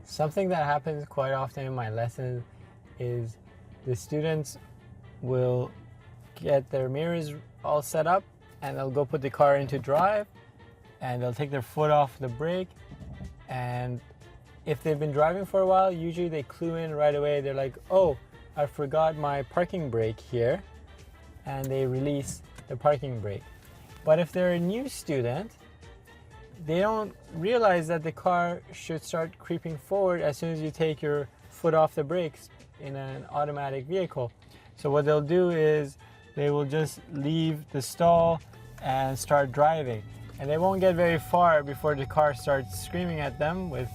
Something that happens quite often in my lessons is the students will get their mirrors all set up and they'll go put the car into drive and they'll take their foot off the brake, and if they've been driving for a while, usually they clue in right away. They're like, oh, I forgot my parking brake here, and they release the parking brake. But if they're a new student, they don't realize that the car should start creeping forward as soon as you take your foot off the brakes in an automatic vehicle. So what they'll do is they will just leave the stall and start driving. And they won't get very far before the car starts screaming at them with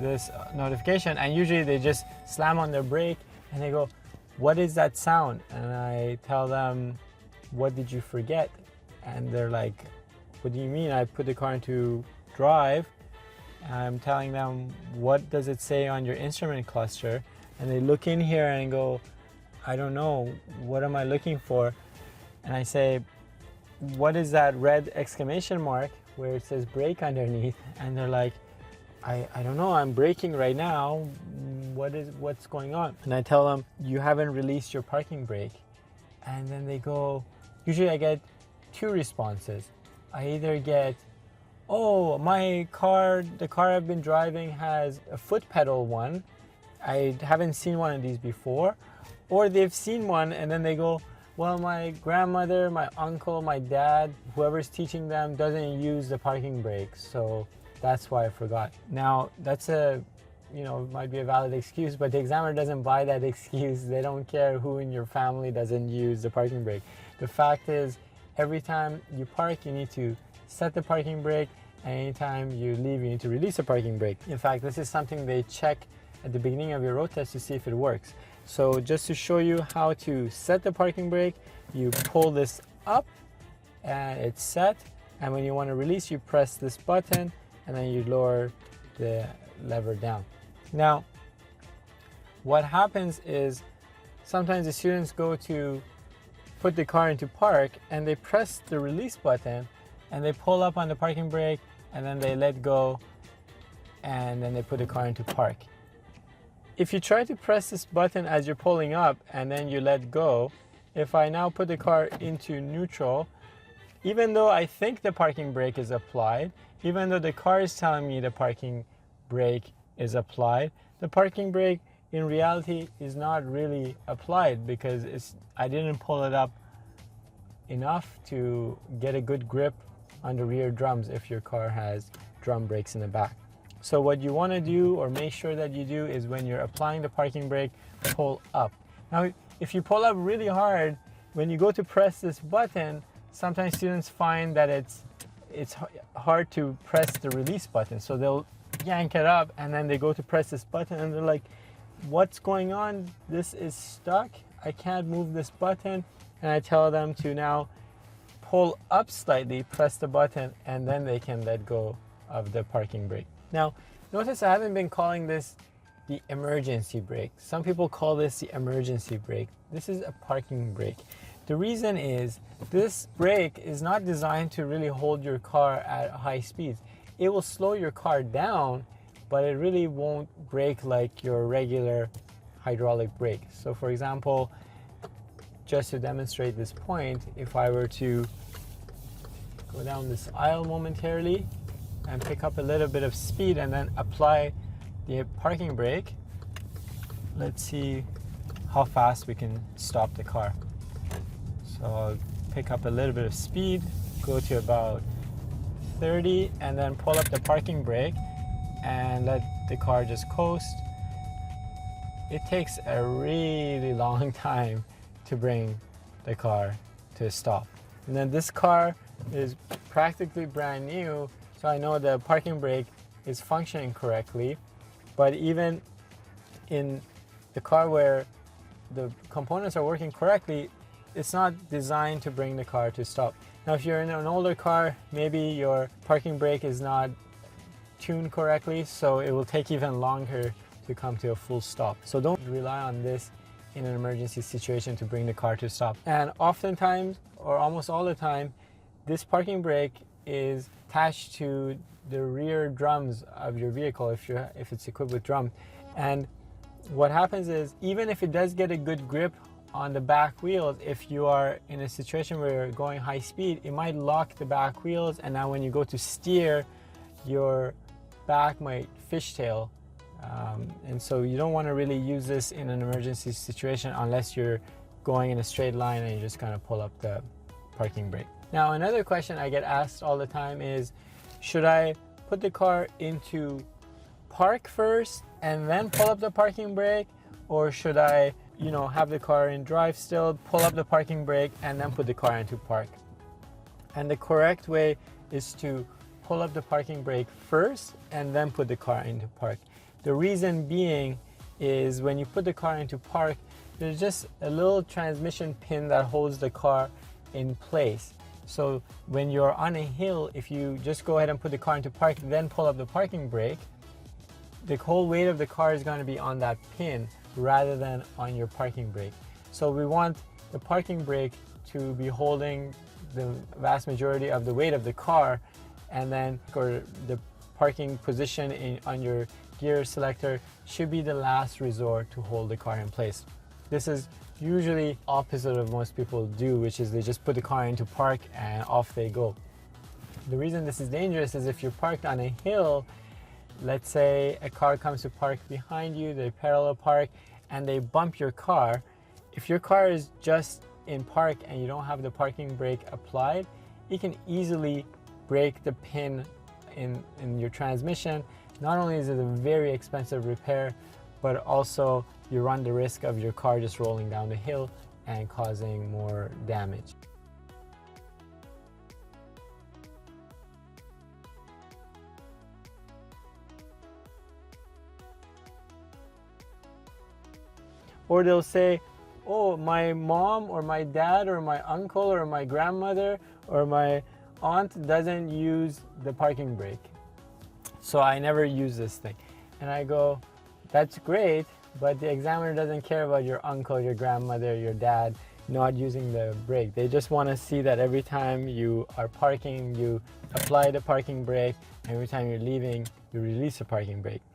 this notification. And usually they just slam on their brake and they go, what is that sound? And I tell them, what did you forget? And they're like, what do you mean? I put the car into drive. I'm telling them, what does it say on your instrument cluster? And they look in here and go, I don't know, what am I looking for? And I say, what is that red exclamation mark where it says brake underneath? And they're like, I don't know, I'm braking right now. What's going on? And I tell them, you haven't released your parking brake. And then they go, usually I get two responses. I either get, oh, the car I've been driving has a foot pedal one. I haven't seen one of these before. Or they've seen one and then they go, well, my grandmother, my uncle, my dad, whoever's teaching them doesn't use the parking brake, so that's why I forgot. Now, that's might be a valid excuse, but the examiner doesn't buy that excuse. They don't care who in your family doesn't use the parking brake. The fact is, every time you park, you need to set the parking brake, and anytime you leave, you need to release the parking brake. In fact, this is something they check at the beginning of your road test to see if it works. So just to show you how to set the parking brake, you pull this up and it's set. And when you want to release, you press this button and then you lower the lever down. Now, what happens is sometimes the students go to put the car into park and they press the release button and they pull up on the parking brake and then they let go and then they put the car into park. If you try to press this button as you're pulling up and then you let go, if I now put the car into neutral, even though I think the parking brake is applied, even though the car is telling me the parking brake is applied, the parking brake in reality is not really applied because I didn't pull it up enough to get a good grip on the rear drums if your car has drum brakes in the back. So what you want to do, or make sure that you do, is when you're applying the parking brake, pull up. Now, if you pull up really hard, when you go to press this button, sometimes students find that it's hard to press the release button. So they'll yank it up and then they go to press this button and they're like, what's going on? This is stuck. I can't move this button. And I tell them to now pull up slightly, press the button, and then they can let go of the parking brake. Now, notice I haven't been calling this the emergency brake. Some people call this the emergency brake. This is a parking brake. The reason is this brake is not designed to really hold your car at high speeds. It will slow your car down, but it really won't brake like your regular hydraulic brake. So for example, just to demonstrate this point, if I were to go down this aisle momentarily and pick up a little bit of speed and then apply the parking brake, let's see how fast we can stop the car. So I'll pick up a little bit of speed, go to about 30, and then pull up the parking brake and let the car just coast. It takes a really long time to bring the car to a stop. And then this car is practically brand new, so I know the parking brake is functioning correctly. But even in the car where the components are working correctly, it's not designed to bring the car to stop. Now, if you're in an older car, maybe your parking brake is not tuned correctly, so it will take even longer to come to a full stop. So don't rely on this in an emergency situation to bring the car to a stop. And oftentimes, or almost all the time, this parking brake is attached to the rear drums of your vehicle if it's equipped with drum. And what happens is, even if it does get a good grip on the back wheels, if you are in a situation where you're going high speed, it might lock the back wheels, and now when you go to steer, your back might fishtail. And so you don't want to really use this in an emergency situation unless you're going in a straight line and you just kind of pull up the parking brake. Now, another question I get asked all the time is, should I put the car into park first and then pull up the parking brake, or should I, have the car in drive still, pull up the parking brake, and then put the car into park? And the correct way is to pull up the parking brake first and then put the car into park. The reason being is, when you put the car into park, there's just a little transmission pin that holds the car in place. So when you're on a hill, if you just go ahead and put the car into park, then pull up the parking brake, the whole weight of the car is going to be on that pin rather than on your parking brake. So we want the parking brake to be holding the vast majority of the weight of the car, and then the parking position on your gear selector should be the last resort to hold the car in place. This is usually opposite of most people do, which is they just put the car into park and off they go. The reason this is dangerous is if you're parked on a hill, let's say a car comes to park behind you, they parallel park, and they bump your car. If your car is just in park and you don't have the parking brake applied, you can easily break the pin in your transmission. Not only is it a very expensive repair, but also you run the risk of your car just rolling down the hill and causing more damage. Or they'll say, oh, my mom or my dad or my uncle or my grandmother or my aunt doesn't use the parking brake, so I never use this thing. And I go, that's great, but the examiner doesn't care about your uncle, your grandmother, your dad not using the brake. They just want to see that every time you are parking, you apply the parking brake, and every time you're leaving, you release the parking brake.